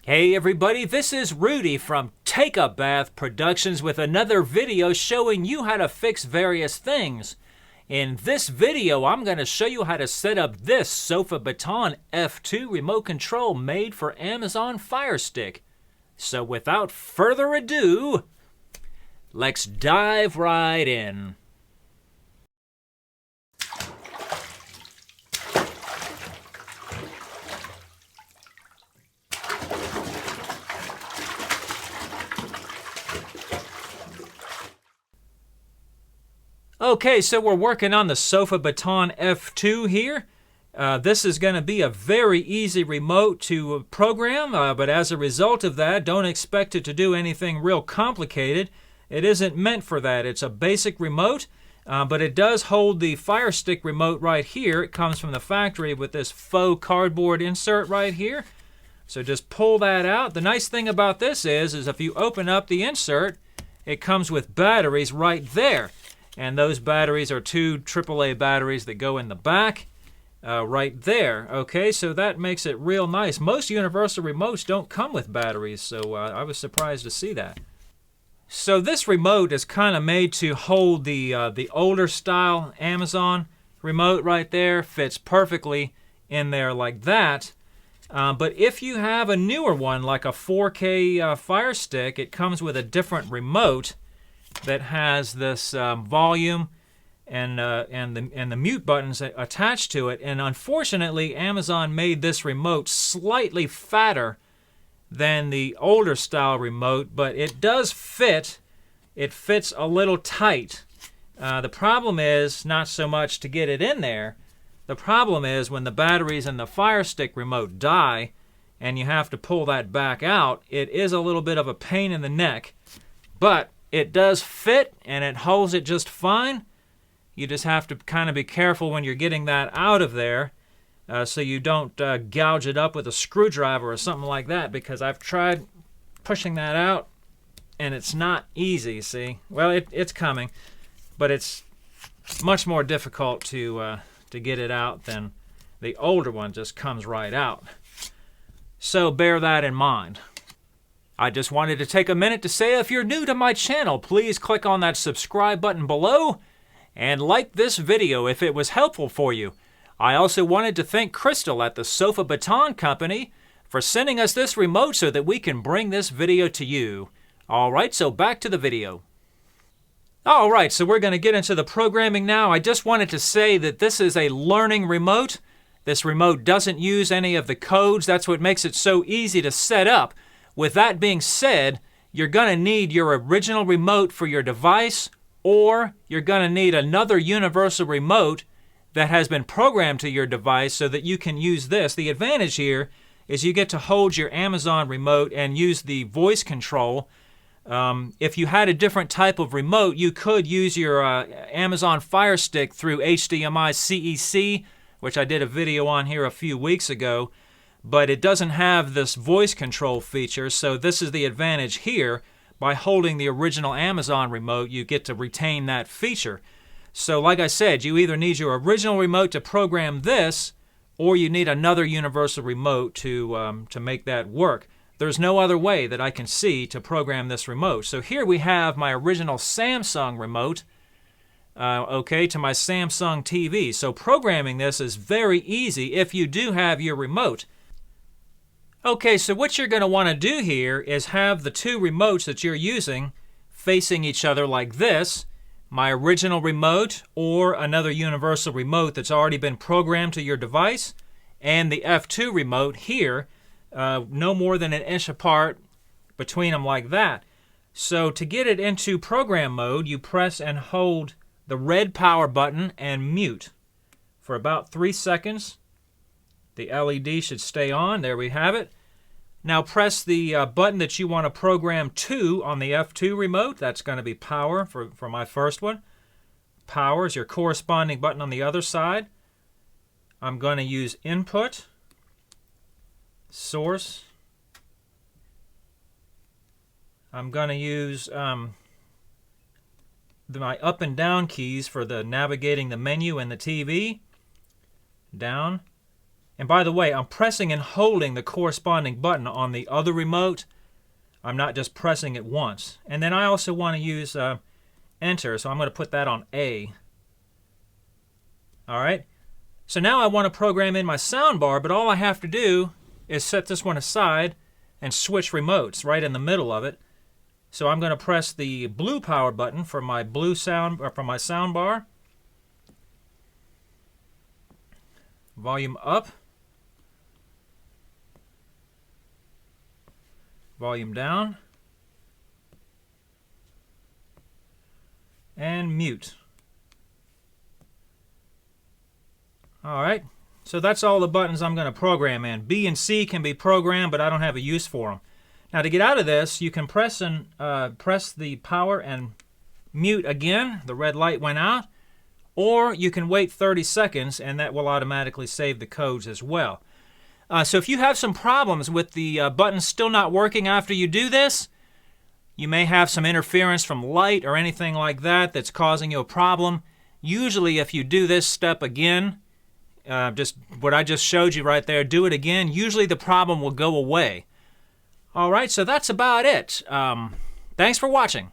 Hey everybody, this is Rudy from Take a Bath Productions with another video showing you how to fix various things. In this video, I'm going to show you how to set up this Sofabaton F2 remote control made for Amazon Fire Stick. So without further ado, let's dive right in. Okay, so we're working on the Sofabaton F2 here. This is going to be a very easy remote to program, but as a result of that, don't expect it to do anything real complicated. It isn't meant for that. It's a basic remote, but it does hold the Fire Stick remote right here. It comes from the factory with this faux cardboard insert right here. So just pull that out. The nice thing about this is if you open up the insert, it comes with batteries right there. And those batteries are two AAA batteries that go in the back right there. Okay, so that makes it real nice. Most universal remotes don't come with batteries, so I was surprised to see that. So this remote is kind of made to hold the older style Amazon remote right there. Fits perfectly in there like that. But if you have a newer one, like a 4K Fire Stick, it comes with a different remote that has this volume and the mute buttons attached to it. And unfortunately, Amazon made this remote slightly fatter than the older style remote, but it does fit. It fits a little tight. The problem is not so much to get it in there. The problem is when the batteries in the Fire Stick remote die and you have to pull that back out, it is a little bit of a pain in the neck. But it does fit, and it holds it just fine. You just have to kind of be careful when you're getting that out of there so you don't gouge it up with a screwdriver or something like that, because I've tried pushing that out, and it's not easy, see? Well, it's coming, but it's much more difficult to get it out than the older one just comes right out. So bear that in mind. I just wanted to take a minute to say if you're new to my channel, please click on that subscribe button below and like this video if it was helpful for you. I also wanted to thank Crystal at the Sofabaton Company for sending us this remote so that we can bring this video to you. Alright, so back to the video. Alright, so we're going to get into the programming now. I just wanted to say that this is a learning remote. This remote doesn't use any of the codes. That's what makes it so easy to set up. With that being said, you're going to need your original remote for your device, or you're going to need another universal remote that has been programmed to your device so that you can use this. The advantage here is you get to hold your Amazon remote and use the voice control. If you had a different type of remote, you could use your Amazon Fire Stick through HDMI CEC, which I did a video on here a few weeks ago. But it doesn't have this voice control feature, so this is the advantage here. By holding the original Amazon remote, you get to retain that feature. So like I said, you either need your original remote to program this, or you need another universal remote to make that work. There's no other way that I can see to program this remote. So here we have my original Samsung remote, to my Samsung TV. So programming this is very easy if you do have your remote. Okay, so what you're going to want to do here is have the two remotes that you're using facing each other like this. My original remote or another universal remote that's already been programmed to your device, and the F2 remote here, no more than an inch apart between them like that. So to get it into program mode, you press and hold the red power button and mute for about 3 seconds. The LED should stay on. There we have it. Now press the button that you want to program to on the F2 remote. That's going to be power for my first one. Power is your corresponding button on the other side. I'm going to use input, source. I'm going to use my up and down keys for the navigating the menu and the TV. Down, And by the way, I'm pressing and holding the corresponding button on the other remote. I'm not just pressing it once. And then I also want to use Enter, so I'm going to put that on A. Alright, so now I want to program in my soundbar, but all I have to do is set this one aside and switch remotes right in the middle of it. So I'm going to press the blue power button for my soundbar. Volume up. Volume down. And mute. Alright, so that's all the buttons I'm going to program in. B and C can be programmed, but I don't have a use for them. Now to get out of this, you can press the power and mute again. The red light went out. Or you can wait 30 seconds and that will automatically save the codes as well. So if you have some problems with the buttons still not working after you do this, you may have some interference from light or anything like that that's causing you a problem. Usually if you do this step again, just what I just showed you right there, do it again, usually the problem will go away. Alright, so that's about it. Thanks for watching.